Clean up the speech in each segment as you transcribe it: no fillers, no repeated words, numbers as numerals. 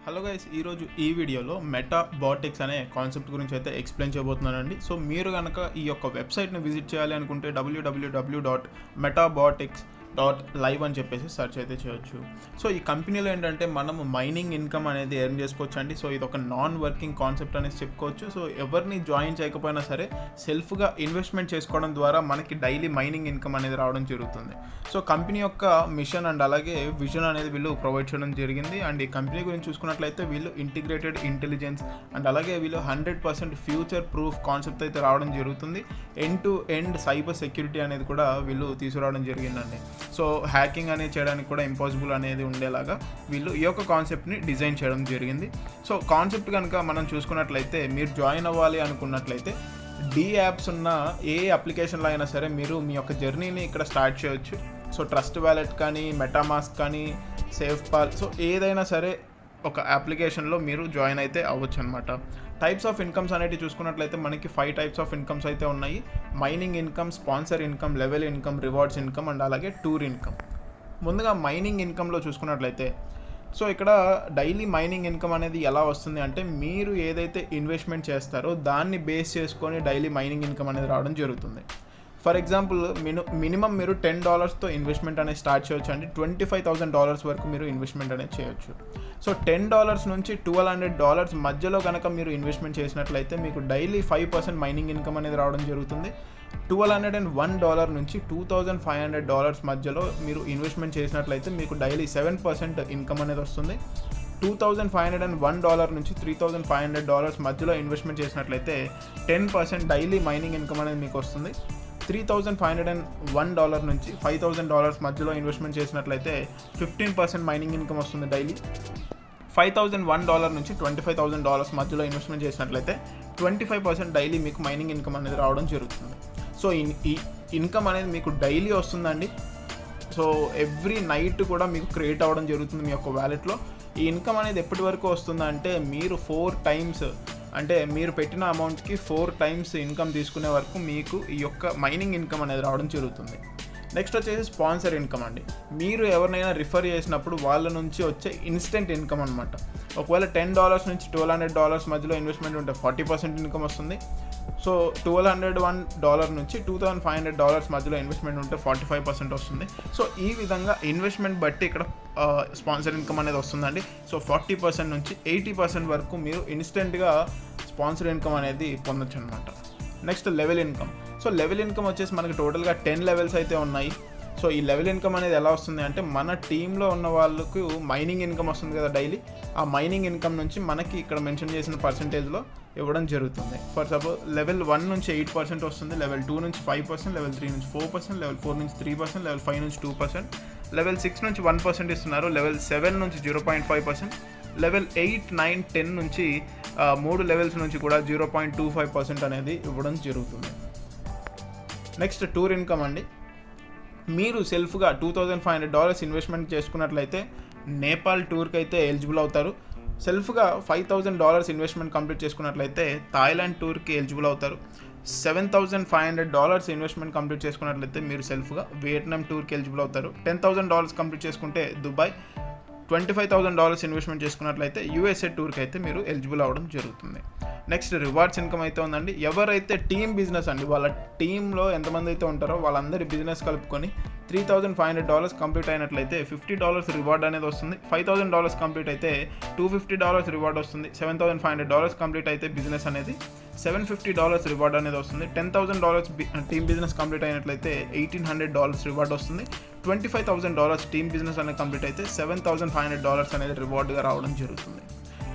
Hello guys, ఈరోజు ఈ వీడియోలో మెటాబాటిక్స్ అనే కాన్సెప్ట్ గురించి అయితే ఎక్స్ప్లెయిన్ చేయబోతున్నానండి. సో మీరు కనుక ఈ యొక్క వెబ్సైట్ని విజిట్ చేయాలి అనుకుంటే www.metabotics.live అని చెప్పేసి సెర్చ్ అయితే చేయొచ్చు. సో ఈ కంపెనీలో ఏంటంటే మనము మైనింగ్ ఇన్కమ్ అనేది ఎర్న్ చేసుకోవచ్చు అండి. సో ఇది ఒక నాన్ వర్కింగ్ కాన్సెప్ట్ అనేది చెప్పుకోవచ్చు. సో ఎవరిని జాయిన్ చేయకపోయినా సరే సెల్ఫ్గా ఇన్వెస్ట్మెంట్ చేసుకోవడం ద్వారా మనకి డైలీ మైనింగ్ ఇన్కమ్ అనేది రావడం జరుగుతుంది. సో కంపెనీ యొక్క మిషన్ అండ్ అలాగే విజన్ అనేది వీళ్ళు ప్రొవైడ్ చేయడం జరిగింది. అండ్ ఈ కంపెనీ గురించి చూసుకున్నట్లయితే వీళ్ళు ఇంటిగ్రేటెడ్ ఇంటెలిజెన్స్ అండ్ అలాగే వీళ్ళు 100% ఫ్యూచర్ ప్రూఫ్ కాన్సెప్ట్ అయితే రావడం జరుగుతుంది. End to end cyber security అనేది కూడా వీళ్ళు తీసుకురావడం జరిగిందండి. సో హ్యాకింగ్ అనేది చేయడానికి కూడా ఇంపాసిబుల్ అనేది ఉండేలాగా వీళ్ళు ఈ యొక్క కాన్సెప్ట్ని డిజైన్ చేయడం జరిగింది. సో కాన్సెప్ట్ కనుక మనం చూసుకున్నట్లయితే మీరు జాయిన్ అవ్వాలి అనుకున్నట్లయితే యాప్స్ ఉన్న ఏ అప్లికేషన్లో అయినా సరే మీరు మీ యొక్క జర్నీని ఇక్కడ స్టార్ట్ చేయొచ్చు. సో ట్రస్ట్ వ్యాలెట్ కానీ, మెటామాస్క్ కానీ, సేఫ్పాల్, సో ఏదైనా సరే ఒక అప్లికేషన్లో మీరు జాయిన్ అయితే అవ్వచ్చు అనమాట. టైప్స్ ఆఫ్ ఇన్కమ్స్ అనేవి చూసుకున్నట్లయితే మనకి 5 టైప్స్ ఆఫ్ ఇన్కమ్స్ అయితే ఉన్నాయి. Mining income, sponsor income, level income, rewards income and అలాగే టూర్ ఇన్కమ్. ముందుగా మైనింగ్ ఇన్కమ్లో చూసుకున్నట్లయితే సో ఇక్కడ డైలీ మైనింగ్ ఇన్కమ్ అనేది ఎలా వస్తుంది అంటే మీరు ఏదైతే ఇన్వెస్ట్మెంట్ చేస్తారో దాన్ని బేస్ చేసుకొని డైలీ మైనింగ్ ఇన్కమ్ అనేది రావడం జరుగుతుంది. ఫర్ ఎగ్జాంపుల్ మినిమం మీరు $10తో ఇన్వెస్ట్మెంట్ అనేది స్టార్ట్ చేయొచ్చు అండి. $25,000 వరకు మీరు ఇన్వెస్ట్మెంట్ అనేది చేయొచ్చు. సో $10 నుంచి $1,200 మధ్యలో కనుక మీరు ఇన్వెస్ట్మెంట్ చేసినట్లయితే మీకు డైలీ 5% మైనింగ్ ఇన్కమ్ అనేది రావడం జరుగుతుంది. $1,201 నుంచి $2,500 మధ్యలో మీరు ఇన్వెస్ట్మెంట్ చేసినట్లయితే మీకు డైలీ 7% ఇన్కమ్ అనేది వస్తుంది. $2,501 నుంచి $3,500 మధ్యలో ఇన్వెస్ట్మెంట్ చేసినట్లయితే 10% డైలీ మైనింగ్ ఇన్కమ్ అనేది మీకు వస్తుంది. $3,501 నుంచి $5,000 మధ్యలో ఇన్వెస్ట్మెంట్ చేసినట్లయితే 15% మైనింగ్ ఇన్కమ్ వస్తుంది డైలీ. $5,001 నుంచి $25,000 మధ్యలో ఇన్వెస్ట్మెంట్ చేసినట్లయితే 25% డైలీ మీకు మైనింగ్ ఇన్కమ్ అనేది రావడం జరుగుతుంది. సో ఈ ఇన్కమ్ అనేది మీకు డైలీ వస్తుందండి. సో ఎవ్రీ నైట్ కూడా మీకు క్రియేట్ అవ్వడం జరుగుతుంది మీ యొక్క వ్యాలెట్లో. ఈ ఇన్కమ్ అనేది ఎప్పటి వరకు వస్తుందంటే మీరు 4 టైమ్స్ అంటే మీరు పెట్టిన అమౌంట్కి 4 టైమ్స్ ఇన్కమ్ తీసుకునే వరకు మీకు ఈ యొక్క మైనింగ్ ఇన్కమ్ అనేది రావడం జరుగుతుంది. నెక్స్ట్ వచ్చేసి స్పాన్సర్ ఇన్కమ్ అండి. మీరు ఎవరినైనా రిఫర్ చేసినప్పుడు వాళ్ళ నుంచి వచ్చే ఇన్స్టెంట్ ఇన్కమ్ అనమాట. ఒకవేళ $10 నుంచి $1,200 మధ్యలో ఇన్వెస్ట్మెంట్ ఉంటే 40% ఇన్కమ్ వస్తుంది. సో $1,201 నుంచి $2,500 మధ్యలో ఇన్వెస్ట్మెంట్ ఉంటే 45% వస్తుంది. సో ఈ విధంగా ఇన్వెస్ట్మెంట్ బట్టి ఇక్కడ స్పాన్సర్ ఇన్కమ్ అనేది వస్తుందండి. సో 40% నుంచి 80% వరకు మీరు ఇన్స్టెంట్గా స్పాన్సర్ ఇన్కమ్ అనేది పొందొచ్చు అనమాట. Next level income. So level income వచ్చేసి మనకి టోటల్గా 10 లెవెల్స్ అయితే ఉన్నాయి. సో ఈ లెవెల్ ఇన్కమ్ అనేది ఎలా వస్తుంది అంటే మన టీంలో ఉన్న వాళ్ళకు మైనింగ్ ఇన్కమ్ వస్తుంది కదా డైలీ, ఆ మైనింగ్ ఇన్కమ్ నుంచి మనకి ఇక్కడ మెన్షన్ చేసిన పర్సంటేజ్లో ఇవ్వడం జరుగుతుంది. ఫర్ సపోజ్ లెవెల్ 1 నుంచి 8% వస్తుంది, లెవెల్ 2 నుంచి 5%, లెవెల్ 3 నుంచి 4%, లెవెల్ 4 నుంచి 3%, లెవెల్ 5 నుంచి 2%, లెవెల్ 6 నుంచి 1% ఇస్తున్నారు, లెవెల్ 7 నుంచి 0.5%, లెవెల్ 8, 9, 10 నుంచి 3 లెవెల్స్ నుంచి కూడా 0.25% అనేది ఇవ్వడం జరుగుతుంది. నెక్స్ట్ టూర్ ఇన్కమ్ అండి. మీరు సెల్ఫ్గా $2,500 ఇన్వెస్ట్మెంట్ చేసుకున్నట్లయితే నేపాల్ టూర్కి అయితే ఎలిజిబుల్ అవుతారు. సెల్ఫ్గా $5,000 ఇన్వెస్ట్మెంట్ కంప్లీట్ చేసుకున్నట్లయితే థాయిలాండ్ టూర్కి ఎలిజిబుల్ అవుతారు. $7,500 ఇన్వెస్ట్మెంట్ కంప్లీట్ చేసుకున్నట్లయితే మీరు సెల్ఫ్గా వియట్నాం టూర్కి ఎలిజిబుల్ అవుతారు. $10,000 కంప్లీట్ చేసుకుంటే దుబాయ్, $25,000 ఇన్వెస్ట్మెంట్ చేసుకున్నట్లయితే USA టూర్కి అయితే మీరు ఎలిజిబుల్ అవ్వడం జరుగుతుంది. నెక్స్ట్ రివార్డ్స్ ఇన్కమ్ అయితే ఉందండి. ఎవరైతే టీమ్ బిజినెస్ అండి, వాళ్ళ టీంలో ఎంతమంది అయితే ఉంటారో వాళ్ళందరి బిజినెస్ కలుపుకొని $3,500 కంప్లీట్ అయినట్లయితే $50 రివార్డ్ అనేది వస్తుంది. $5,000 కంప్లీట్ అయితే $250 రివార్డ్ వస్తుంది. $7,500 కంప్లీట్ అయితే బిజినెస్ అనేది $750 రివార్డ్ అనేది వస్తుంది. $10,000 టీమ్ బిజినెస్ కంప్లీట్ అయినట్లయితే $1,800 రివార్డ్ వస్తుంది. $25,000 టీమ్ బిజినెస్ అనేది కంప్లీట్ అయితే $7,500 అనేది రివార్డ్గా రావడం జరుగుతుంది.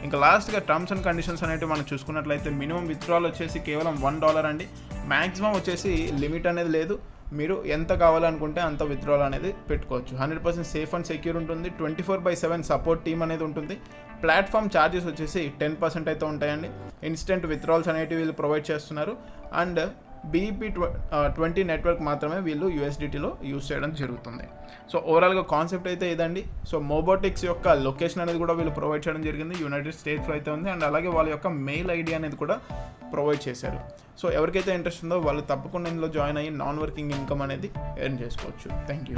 ఇంకా లాస్ట్గా టర్మ్స్ అండ్ కండిషన్స్ అనేవి మనం చూసుకున్నట్లయితే మినిమం విత్డ్రాల్ వచ్చేసి కేవలం $1 అండి. మ్యాక్సిమం వచ్చేసి లిమిట్ అనేది లేదు. మీరు ఎంత కావాలనుకుంటే అంత విత్డ్రాల్ అనేది పెట్టుకోవచ్చు. 100% సేఫ్ అండ్ సెక్యూర్ ఉంటుంది. 24/7 సపోర్ట్ టీమ్ అనేది ఉంటుంది. ప్లాట్ఫామ్ ఛార్జెస్ వచ్చేసి 10% అయితే ఉంటాయండి. ఇన్స్టెంట్ విత్డ్రాల్స్ అనేవి వీళ్ళు ప్రొవైడ్ చేస్తున్నారు. అండ్ BEP20 నెట్వర్క్ మాత్రమే వీళ్ళు USDTలో యూజ్ చేయడం జరుగుతుంది. సో ఓవరాల్గా కాన్సెప్ట్ అయితే ఇదండి. సో మోబోటిక్స్ యొక్క లొకేషన్ అనేది కూడా వీళ్ళు ప్రొవైడ్ చేయడం జరిగింది. యునైటెడ్ స్టేట్స్లో అయితే ఉంది. అండ్ అలాగే వాళ్ళ యొక్క మెయిల్ ఐడి అనేది కూడా ప్రొవైడ్ చేశారు. సో ఎవరికైతే ఇంట్రెస్ట్ ఉందో వాళ్ళు తప్పకుండా ఇందులో జాయిన్ అయ్యి నాన్ వర్కింగ్ ఇన్కమ్ అనేది ఎర్న్ చేసుకోవచ్చు. Thank you.